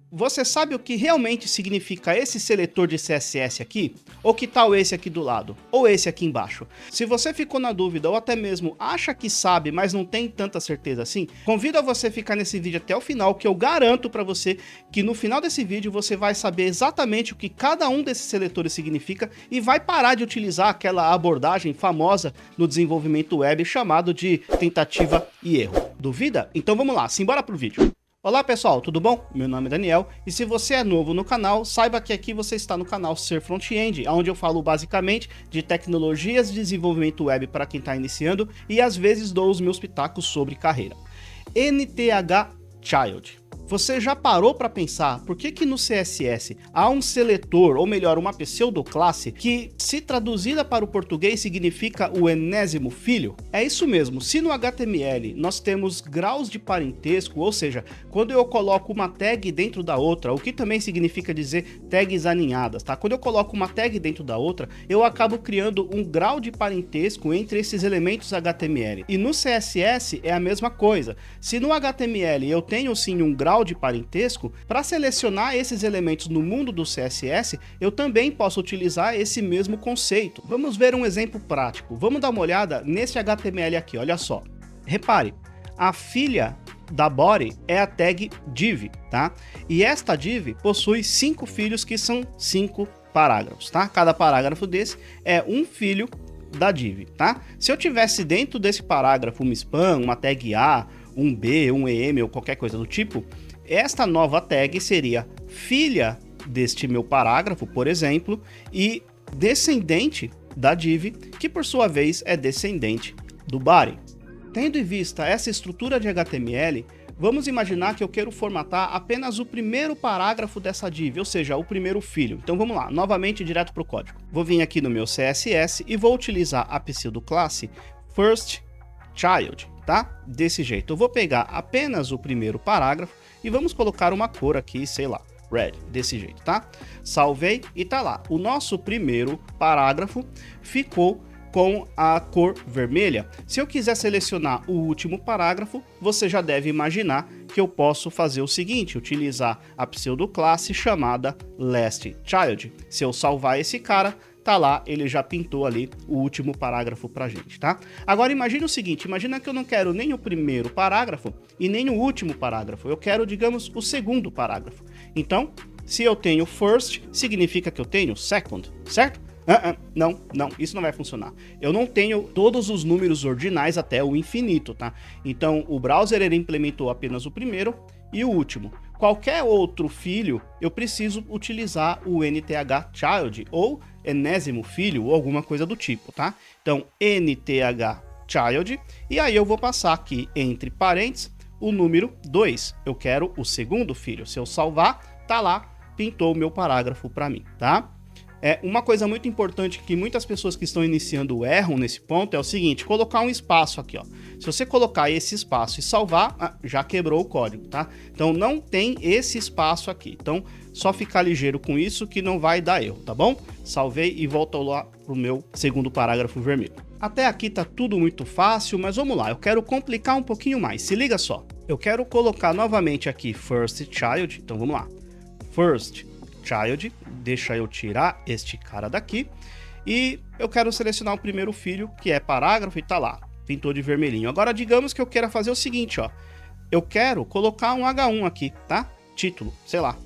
Você sabe o que realmente significa esse seletor de CSS aqui? Ou que tal esse aqui do lado? Ou esse aqui embaixo? Se você ficou na dúvida ou até mesmo acha que sabe, mas não tem tanta certeza assim, convido a você ficar nesse vídeo até o final, que eu garanto para você que no final desse vídeo você vai saber exatamente o que cada um desses seletores significa e vai parar de utilizar aquela abordagem famosa no desenvolvimento web chamado de tentativa e erro. Duvida? Então vamos lá, simbora pro vídeo. Olá pessoal, tudo bom? Meu nome é Daniel e se você é novo no canal, saiba que aqui você está no canal Ser Front-End, onde eu falo basicamente de tecnologias de desenvolvimento web para quem está iniciando e às vezes dou os meus pitacos sobre carreira. NTH Child. Você já parou para pensar por que no CSS há um seletor, ou melhor, uma pseudoclasse, que se traduzida para o português significa o enésimo filho? É isso mesmo, se no HTML nós temos graus de parentesco, ou seja, quando eu coloco uma tag dentro da outra, o que também significa dizer tags aninhadas, tá? Quando eu coloco uma tag dentro da outra, eu acabo criando um grau de parentesco entre esses elementos HTML. E no CSS é a mesma coisa. Se no HTML eu tenho sim um grau de parentesco, para selecionar esses elementos no mundo do CSS, eu também posso utilizar esse mesmo conceito. Vamos ver um exemplo prático. Vamos dar uma olhada nesse HTML aqui, olha só. Repare, a filha da body é a tag div, tá? E esta div possui 5 filhos que são 5 parágrafos, tá? Cada parágrafo desse é um filho da div, tá? Se eu tivesse dentro desse parágrafo uma span, uma tag A, um B, um EM ou qualquer coisa do tipo, esta nova tag seria filha deste meu parágrafo, por exemplo, e descendente da div, que por sua vez é descendente do body. Tendo em vista essa estrutura de HTML, vamos imaginar que eu quero formatar apenas o primeiro parágrafo dessa div, ou seja, o primeiro filho. Então vamos lá, novamente direto para o código. Vou vir aqui no meu CSS e vou utilizar a pseudoclasse firstChild, tá? Desse jeito. Eu vou pegar apenas o primeiro parágrafo e vamos colocar uma cor aqui, sei lá, red, desse jeito, tá? Salvei e tá lá. O nosso primeiro parágrafo ficou com a cor vermelha. Se eu quiser selecionar o último parágrafo, você já deve imaginar que eu posso fazer o seguinte, utilizar a pseudoclasse chamada lastChild. Se eu salvar esse cara, tá lá, ele já pintou ali o último parágrafo pra gente, tá? Agora imagine o seguinte, imagina que eu não quero nem o primeiro parágrafo e nem o último parágrafo, eu quero, digamos, o segundo parágrafo. Então, se eu tenho first, significa que eu tenho second, certo? Não, isso não vai funcionar. Eu não tenho todos os números ordinais até o infinito, tá? Então, o browser ele implementou apenas o primeiro e o último. Qualquer outro filho, eu preciso utilizar o NTH Child ou enésimo filho ou alguma coisa do tipo, tá? Então, NTH Child, e aí eu vou passar aqui entre parênteses o número 2. Eu quero o segundo filho. Se eu salvar, tá lá, pintou o meu parágrafo para mim, tá? Uma coisa muito importante que muitas pessoas que estão iniciando erram nesse ponto é o seguinte, colocar um espaço aqui, ó. Se você colocar esse espaço e salvar, já quebrou o código, tá? Então não tem esse espaço aqui. Então só ficar ligeiro com isso que não vai dar erro, tá bom? Salvei e volto lá pro meu segundo parágrafo vermelho. Até aqui tá tudo muito fácil, mas vamos lá, eu quero complicar um pouquinho mais. Se liga só. Eu quero colocar novamente aqui firstChild, então vamos lá. firstChild, deixa eu tirar este cara daqui, e eu quero selecionar o primeiro filho, que é parágrafo, e tá lá, pintou de vermelhinho. Agora digamos que eu queira fazer o seguinte, ó, eu quero colocar um H1 aqui, tá? Título, sei lá,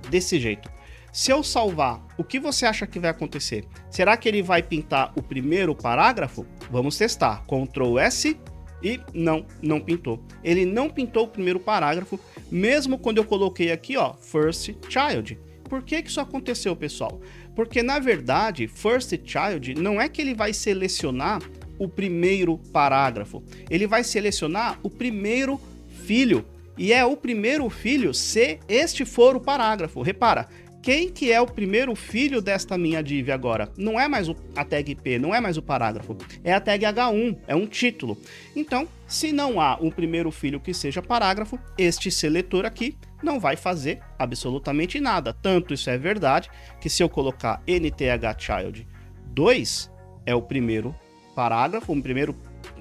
desse jeito. Se eu salvar, o que você acha que vai acontecer? Será que ele vai pintar o primeiro parágrafo? Vamos testar, Ctrl S, e não pintou. Ele não pintou o primeiro parágrafo, mesmo quando eu coloquei aqui, ó, firstChild. Por que isso aconteceu, pessoal? Porque, na verdade, firstChild não é que ele vai selecionar o primeiro parágrafo. Ele vai selecionar o primeiro filho. E é o primeiro filho se este for o parágrafo. Repara, quem que é o primeiro filho desta minha div agora? Não é mais a tag P, não é mais o parágrafo. É a tag H1, é um título. Então, se não há um primeiro filho que seja parágrafo, este seletor aqui não vai fazer absolutamente nada. Tanto isso é verdade, que se eu colocar NTH Child 2, é o primeiro parágrafo, o primeiro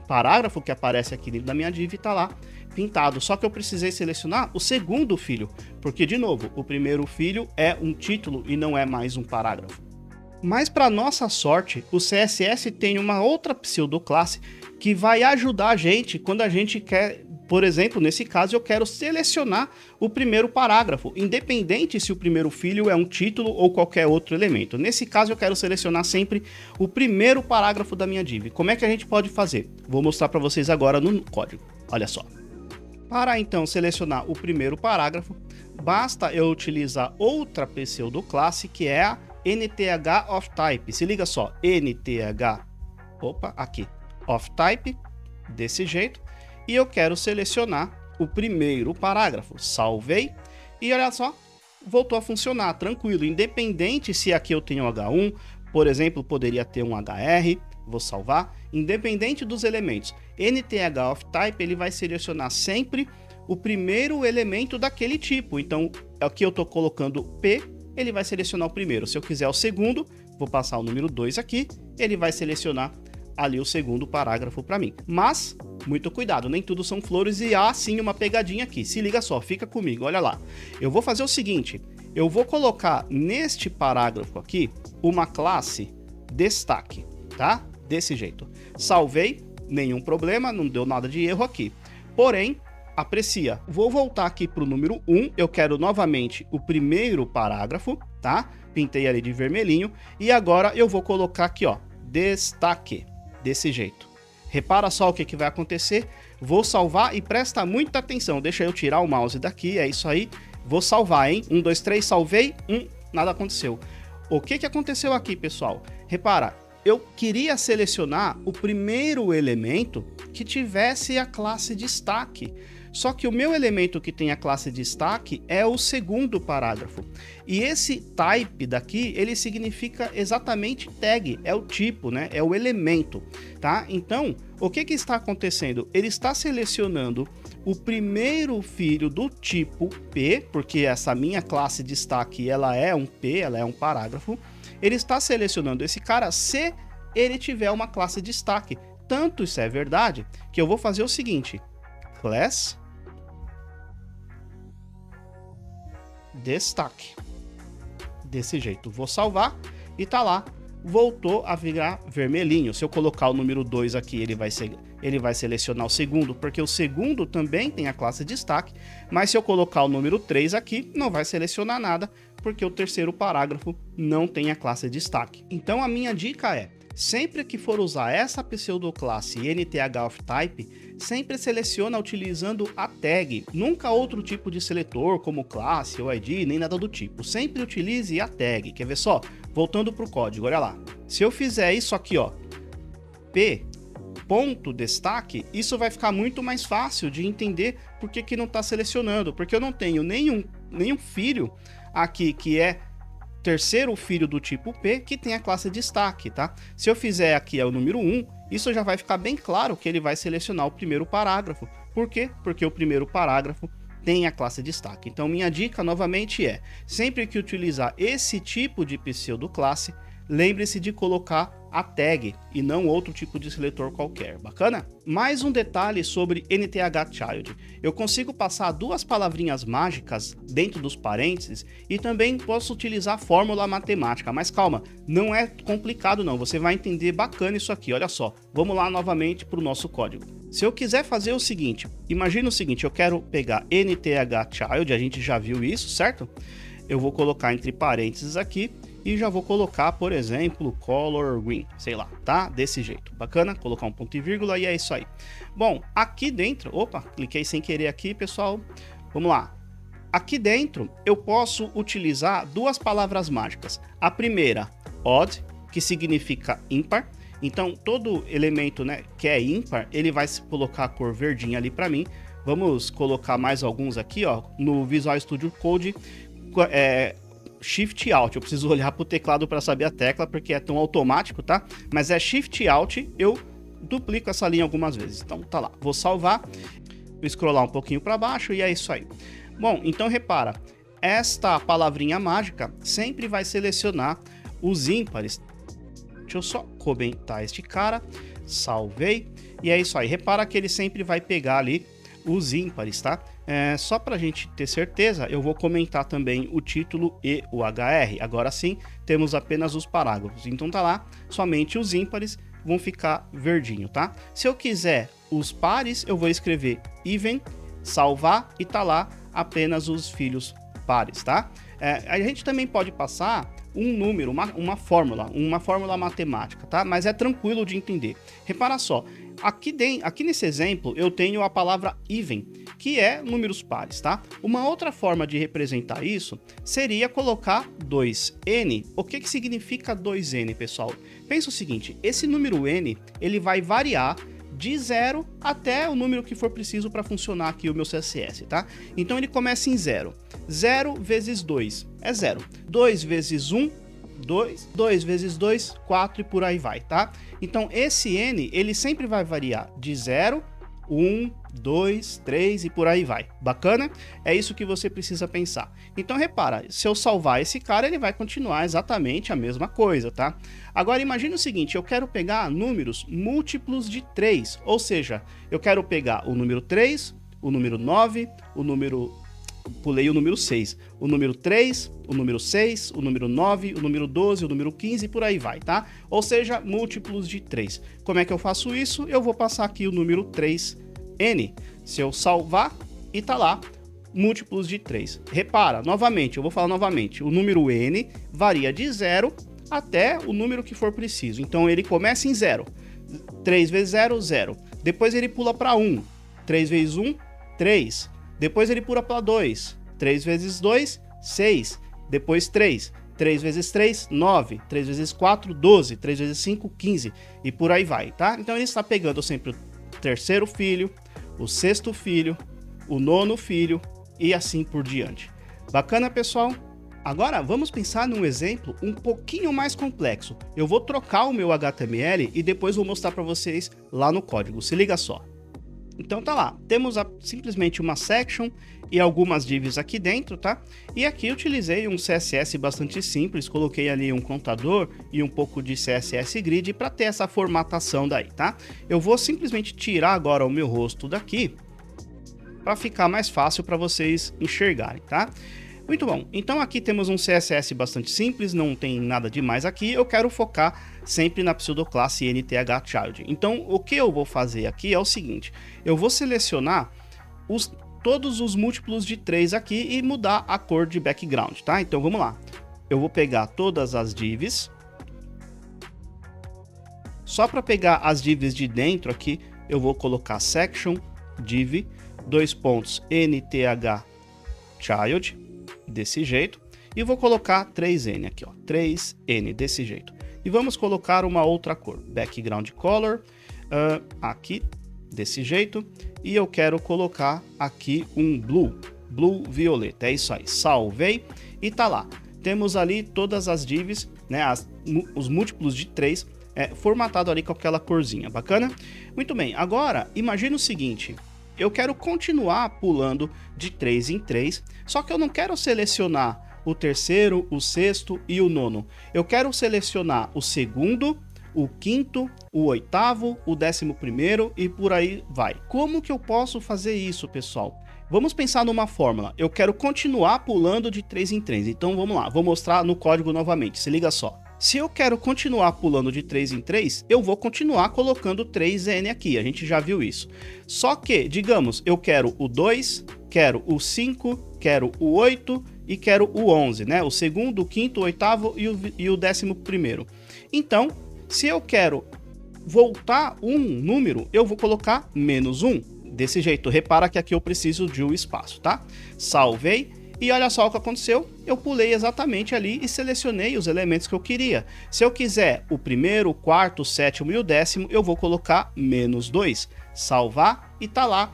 parágrafo que aparece aqui dentro da minha div está lá pintado. Só que eu precisei selecionar o segundo filho, porque, de novo, o primeiro filho é um título e não é mais um parágrafo. Mas, para nossa sorte, o CSS tem uma outra pseudoclasse que vai ajudar a gente quando a gente quer, por exemplo, nesse caso, eu quero selecionar o primeiro parágrafo, independente se o primeiro filho é um título ou qualquer outro elemento. Nesse caso, eu quero selecionar sempre o primeiro parágrafo da minha div. Como é que a gente pode fazer? Vou mostrar para vocês agora no código. Olha só. Para então selecionar o primeiro parágrafo, basta eu utilizar outra pseudoclasse que é a NTH_OffType. Se liga só, NTH, aqui, OffType, desse jeito, e eu quero selecionar o primeiro parágrafo. Salvei e olha só, voltou a funcionar, tranquilo, independente se aqui eu tenho H1, por exemplo, poderia ter um HR, vou salvar, independente dos elementos. NTH_OffType, ele vai selecionar sempre o primeiro elemento daquele tipo, então aqui eu estou colocando P, ele vai selecionar o primeiro. Se eu quiser o segundo, vou passar o número 2 aqui, ele vai selecionar ali o segundo parágrafo para mim. Mas, muito cuidado, nem tudo são flores e há sim uma pegadinha aqui. Se liga só, fica comigo, olha lá. Eu vou fazer o seguinte, eu vou colocar neste parágrafo aqui uma classe destaque, tá? Desse jeito. Salvei, nenhum problema, não deu nada de erro aqui. Porém, aprecia, vou voltar aqui para o número 1, eu quero novamente o primeiro parágrafo, tá? Pintei ali de vermelhinho e agora eu vou colocar aqui, ó, destaque, desse jeito. Repara só o que vai acontecer, vou salvar e presta muita atenção, deixa eu tirar o mouse daqui, é isso aí, vou salvar, hein? 1, 2, 3, salvei, nada aconteceu. O que aconteceu aqui, pessoal? Repara, eu queria selecionar o primeiro elemento que tivesse a classe destaque. Só que o meu elemento que tem a classe destaque é o segundo parágrafo. E esse type daqui, ele significa exatamente tag, é o tipo, né? É o elemento, tá? Então, o que está acontecendo? Ele está selecionando o primeiro filho do tipo P, porque essa minha classe destaque, ela é um P, ela é um parágrafo. Ele está selecionando esse cara se ele tiver uma classe destaque. Tanto isso é verdade, que eu vou fazer o seguinte, class destaque, desse jeito, vou salvar e tá lá, voltou a virar vermelhinho. Se eu colocar o número 2 aqui, ele vai selecionar o segundo, porque o segundo também tem a classe destaque, mas se eu colocar o número 3 aqui, não vai selecionar nada, porque o terceiro parágrafo não tem a classe destaque. Então a minha dica é, sempre que for usar essa pseudoclasse NTH_OffType, sempre seleciona utilizando a tag, nunca outro tipo de seletor como classe ou ID, nem nada do tipo. Sempre utilize a tag. Quer ver só? Voltando para o código, olha lá. Se eu fizer isso aqui, ó, p.destaque, isso vai ficar muito mais fácil de entender por que não está selecionando, porque eu não tenho nenhum filho aqui que é terceiro filho do tipo P que tem a classe destaque, tá? Se eu fizer aqui o número 1, isso já vai ficar bem claro que ele vai selecionar o primeiro parágrafo. Por quê? Porque o primeiro parágrafo tem a classe destaque. Então minha dica novamente é, sempre que utilizar esse tipo de pseudoclasse, lembre-se de colocar a tag e não outro tipo de seletor qualquer, bacana? Mais um detalhe sobre NTH_Child, eu consigo passar duas palavrinhas mágicas dentro dos parênteses e também posso utilizar fórmula matemática, mas calma, não é complicado não, você vai entender bacana isso aqui, olha só, vamos lá novamente para o nosso código. Se eu quiser fazer o seguinte, imagina o seguinte, eu quero pegar NTH_Child, a gente já viu isso, certo? Eu vou colocar entre parênteses aqui, e já vou colocar, por exemplo, color green, sei lá, tá? Desse jeito, bacana? Colocar um ponto e vírgula e é isso aí. Bom, aqui dentro, opa, cliquei sem querer aqui, pessoal, vamos lá. Aqui dentro eu posso utilizar duas palavras mágicas. A primeira, odd, que significa ímpar. Então, todo elemento, né, que é ímpar, ele vai colocar a cor verdinha ali para mim. Vamos colocar mais alguns aqui, ó, no Visual Studio Code, Shift Alt, eu preciso olhar pro teclado para saber a tecla, porque é tão automático, tá? Mas é Shift Alt, eu duplico essa linha algumas vezes. Então tá lá, vou salvar, vou scrollar um pouquinho para baixo e é isso aí. Bom, então repara, esta palavrinha mágica sempre vai selecionar os ímpares. Deixa eu só comentar este cara, salvei E é isso aí. Repara que ele sempre vai pegar ali os ímpares, tá? Só para a gente ter certeza, eu vou comentar também o título e o HR. Agora sim, temos apenas os parágrafos. Então tá lá, somente os ímpares vão ficar verdinho, tá? Se eu quiser os pares, eu vou escrever even, salvar e tá lá apenas os filhos pares, tá? A gente também pode passar um número, uma fórmula matemática, tá? Mas é tranquilo de entender. Repara só, aqui nesse exemplo eu tenho a palavra even, que é números pares, tá? Uma outra forma de representar isso seria colocar 2n. O que significa 2n, pessoal? Pensa o seguinte, esse número n, ele vai variar de 0 até o número que for preciso para funcionar aqui o meu CSS, tá? Então ele começa em 0. 0 vezes 2 é 0. 2 vezes 1, 2. 2 vezes 2, 4 e por aí vai, tá? Então esse n, ele sempre vai variar de 0, 1, 2, 3 e por aí vai. Bacana? É isso que você precisa pensar. Então repara, se eu salvar esse cara, ele vai continuar exatamente a mesma coisa, tá? Agora imagina o seguinte, eu quero pegar números múltiplos de 3, ou seja, eu quero pegar o número 3, o número 9, o número... Pulei o número 6, o número 3, o número 6, o número 9, o número 12, o número 15 e por aí vai, tá? Ou seja, múltiplos de 3. Como é que eu faço isso? Eu vou passar aqui o número 3n. Se eu salvar, e tá lá, múltiplos de 3. Repara, novamente, eu vou falar novamente, o número n varia de 0 até o número que for preciso. Então ele começa em 0. 3 vezes 0, 0. Depois ele pula para 1. 3 vezes 1, 3. Depois ele pula para 2, 3 vezes 2, 6, depois 3, 3 vezes 3, 9, 3 vezes 4, 12, 3 vezes 5, 15 e por aí vai, tá? Então ele está pegando sempre o terceiro filho, o sexto filho, o nono filho e assim por diante. Bacana, pessoal? Agora vamos pensar num exemplo um pouquinho mais complexo. Eu vou trocar o meu HTML e depois vou mostrar para vocês lá no código, se liga só. Então tá lá, temos simplesmente uma section e algumas divs aqui dentro, tá? E aqui eu utilizei um CSS bastante simples, coloquei ali um contador e um pouco de CSS Grid para ter essa formatação daí, tá? Eu vou simplesmente tirar agora o meu rosto daqui para ficar mais fácil para vocês enxergarem, tá? Muito bom, então aqui temos um CSS bastante simples, não tem nada demais aqui, eu quero focar sempre na pseudoclasse NTHChild. Então o que eu vou fazer aqui é o seguinte, eu vou selecionar todos os múltiplos de 3 aqui e mudar a cor de background, tá? Então vamos lá, eu vou pegar todas as divs, só para pegar as divs de dentro aqui, eu vou colocar section, div, NTHChild, desse jeito, e vou colocar 3n aqui, ó, 3n desse jeito. E vamos colocar uma outra cor, background color, aqui, desse jeito, e eu quero colocar aqui um blue violeta, é isso aí, salvei, e tá lá. Temos ali todas as divs, né, os múltiplos de 3, formatado ali com aquela corzinha, bacana? Muito bem, agora, imagina o seguinte, eu quero continuar pulando de 3 em 3, só que eu não quero selecionar o terceiro, o sexto e o nono. Eu quero selecionar o segundo, o quinto, o oitavo, o 11º e por aí vai. Como que eu posso fazer isso, pessoal? Vamos pensar numa fórmula. Eu quero continuar pulando de 3 em 3, então vamos lá, vou mostrar no código novamente, se liga só. Se eu quero continuar pulando de 3 em 3, eu vou continuar colocando 3n aqui, a gente já viu isso. Só que, digamos, eu quero o 2, quero o 5, quero o 8 e quero o 11, né? O segundo, o quinto, o oitavo e o 11º. Então, se eu quero voltar um número, eu vou colocar -1. Desse jeito, repara que aqui eu preciso de um espaço, tá? Salvei. E olha só o que aconteceu, eu pulei exatamente ali e selecionei os elementos que eu queria. Se eu quiser o primeiro, o quarto, o sétimo e o 10º, eu vou colocar -2. Salvar e tá lá,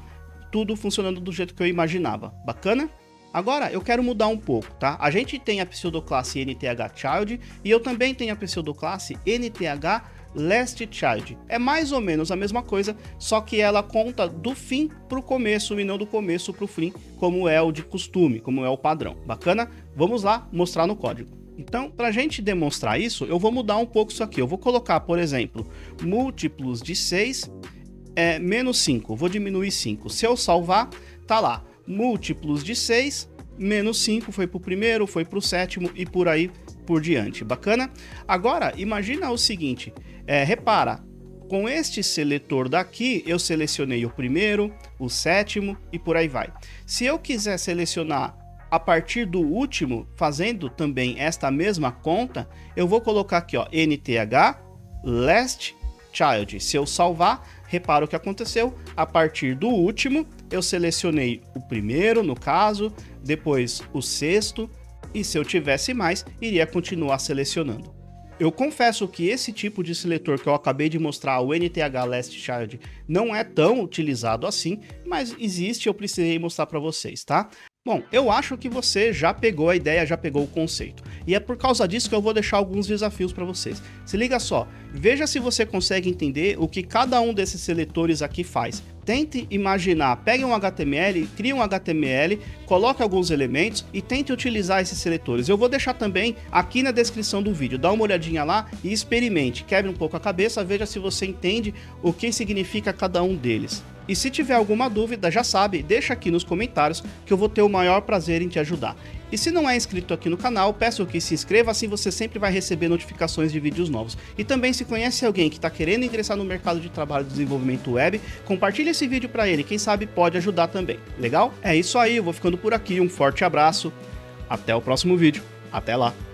tudo funcionando do jeito que eu imaginava. Bacana? Agora eu quero mudar um pouco, tá? A gente tem a pseudoclasse NTHChild e eu também tenho a pseudoclasse NTHLastChild. É mais ou menos a mesma coisa, só que ela conta do fim para o começo e não do começo para o fim, como é o de costume, como é o padrão. Bacana? Vamos lá mostrar no código. Então, para a gente demonstrar isso, eu vou mudar um pouco isso aqui. Eu vou colocar, por exemplo, múltiplos de 6 é menos 5, vou diminuir 5. Se eu salvar, tá lá, múltiplos de 6, menos 5 foi pro primeiro, foi pro sétimo e por aí por diante, bacana? Agora, imagina o seguinte, repara, com este seletor daqui, eu selecionei o primeiro, o sétimo e por aí vai. Se eu quiser selecionar a partir do último, fazendo também esta mesma conta, eu vou colocar aqui, ó, NTH last child. Se eu salvar, repara o que aconteceu, a partir do último, eu selecionei o primeiro, no caso, depois o sexto, e se eu tivesse mais, iria continuar selecionando. Eu confesso que esse tipo de seletor que eu acabei de mostrar, o NTH Last Child, não é tão utilizado assim, mas existe, eu precisei mostrar para vocês, tá? Bom, eu acho que você já pegou a ideia, já pegou o conceito. E é por causa disso que eu vou deixar alguns desafios para vocês. Se liga só, veja se você consegue entender o que cada um desses seletores aqui faz. Tente imaginar, pegue um HTML, crie um HTML, coloque alguns elementos e tente utilizar esses seletores. Eu vou deixar também aqui na descrição do vídeo, dá uma olhadinha lá e experimente, quebre um pouco a cabeça, veja se você entende o que significa cada um deles. E se tiver alguma dúvida, já sabe, deixa aqui nos comentários que eu vou ter o maior prazer em te ajudar. E se não é inscrito aqui no canal, peço que se inscreva, assim você sempre vai receber notificações de vídeos novos. E também, se conhece alguém que está querendo ingressar no mercado de trabalho de desenvolvimento web, compartilhe esse vídeo para ele, quem sabe pode ajudar também. Legal? É isso aí, eu vou ficando por aqui, um forte abraço, até o próximo vídeo, até lá!